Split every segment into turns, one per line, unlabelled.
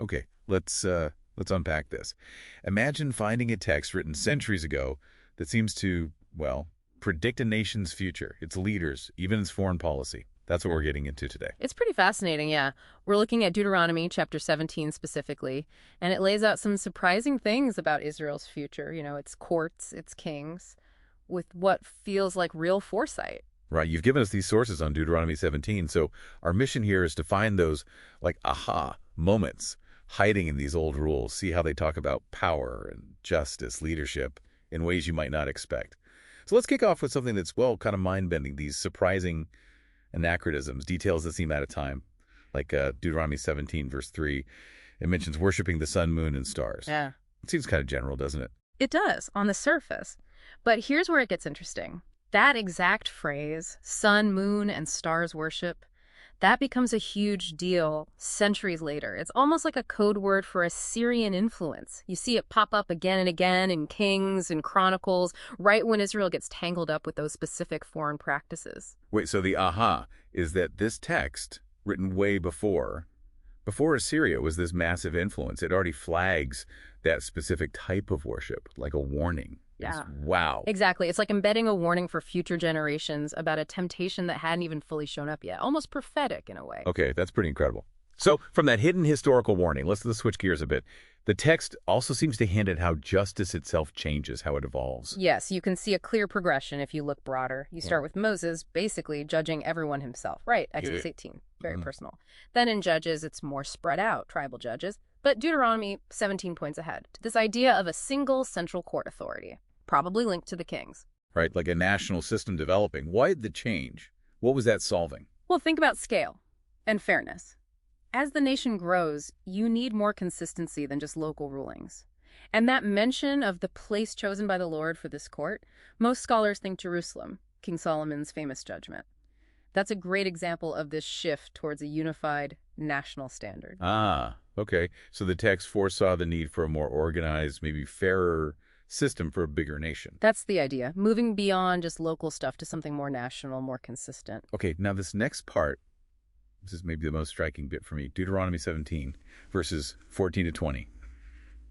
Okay, let's unpack this. Imagine finding a text written centuries ago that seems to, well, predict a nation's future, its leaders, even its foreign policy. That's what we're getting into today.
It's pretty fascinating, yeah. We're looking at Deuteronomy chapter 17 specifically, and it lays out some surprising things about Israel's future, its courts, its kings, with what feels like real foresight.
Right, you've given us these sources on Deuteronomy 17, so our mission here is to find those, like, aha moments hiding in these old rules, see how they talk about power and justice, leadership, in ways you might not expect. So let's kick off with something that's, well, kind of mind-bending, these surprising anachronisms, details that seem out of time, like Deuteronomy 17, verse 3. It mentions worshiping the sun, moon, and stars.
Yeah.
It seems kind of general, doesn't it?
It does, on the surface. But here's where it gets interesting. That exact phrase, sun, moon, and stars worship, that becomes a huge deal centuries later. It's almost like a code word for Assyrian influence. You see it pop up again and again in Kings and Chronicles, right when Israel gets tangled up with those specific foreign practices.
Wait, so the aha is that this text, written way before Assyria was this massive influence, it already flags that specific type of worship, like a warning.
Yeah.
Wow.
Exactly. It's like embedding a warning for future generations about a temptation that hadn't even fully shown up yet. Almost prophetic in a way.
Okay, that's pretty incredible. So from that hidden historical warning, let's switch gears a bit. The text also seems to hint at how justice itself changes, how it evolves.
Yes, you can see a clear progression if you look broader. You start with Moses basically judging everyone himself. Right, Exodus 18. Very personal. Then in Judges, it's more spread out, tribal judges. But Deuteronomy 17 points ahead to this idea of a single central court authority, probably linked to the kings.
Right, like a national system developing. Why the change? What was that solving?
Well, think about scale and fairness. As the nation grows, you need more consistency than just local rulings. And that mention of the place chosen by the Lord for this court, most scholars think Jerusalem, King Solomon's famous judgment. That's a great example of this shift towards a unified national standard.
Ah, okay. So the text foresaw the need for a more organized, maybe fairer system for a bigger nation.
That's the idea, moving beyond just local stuff to something more national, more consistent.
Okay, now this next part, this is maybe the most striking bit for me. Deuteronomy 17, verses 14 to 20.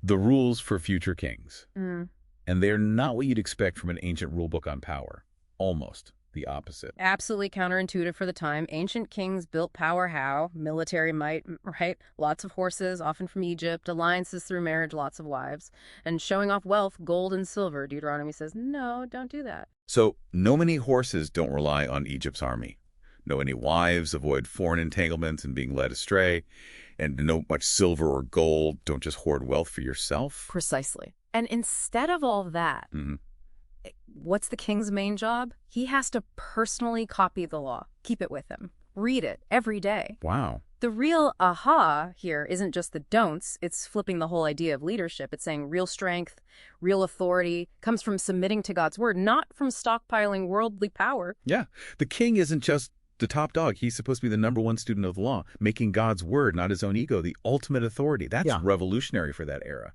The rules for future kings. And they're not what you'd expect from an ancient rule book on power. Almost the opposite.
Absolutely counterintuitive for the time. Ancient kings built power how? Military might, right? Lots of horses, often from Egypt, alliances through marriage, lots of wives, and showing off wealth, gold and silver. Deuteronomy says, no, don't do that.
So, no many horses don't rely on Egypt's army. No many wives avoid foreign entanglements and being led astray. And no much silver or gold. Don't just hoard wealth for yourself.
Precisely. And instead of all that, what's the king's main job? He has to personally copy the law, keep it with him, read it every day.
Wow.
The real aha here isn't just the don'ts, it's flipping the whole idea of leadership. It's saying real strength, real authority comes from submitting to God's word, not from stockpiling worldly power.
Yeah. The king isn't just the top dog. He's supposed to be the number one student of the law, making God's word, not his own ego, the ultimate authority. That's revolutionary for that era.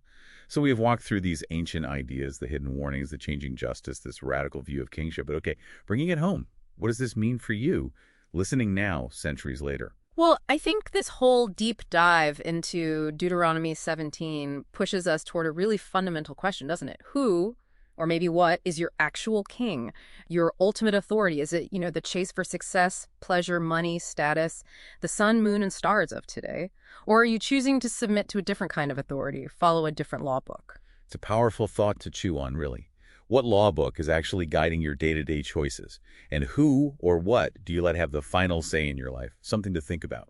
So we have walked through these ancient ideas, the hidden warnings, the changing justice, this radical view of kingship. But okay, bringing it home, what does this mean for you, listening now, centuries later?
Well, I think this whole deep dive into Deuteronomy 17 pushes us toward a really fundamental question, doesn't it? Who, or maybe what, is your actual king? Your ultimate authority? Is it, the chase for success, pleasure, money, status, the sun, moon, and stars of today? Or are you choosing to submit to a different kind of authority, follow a different law book?
It's a powerful thought to chew on, really. What law book is actually guiding your day-to-day choices? And who or what do you let have the final say in your life? Something to think about.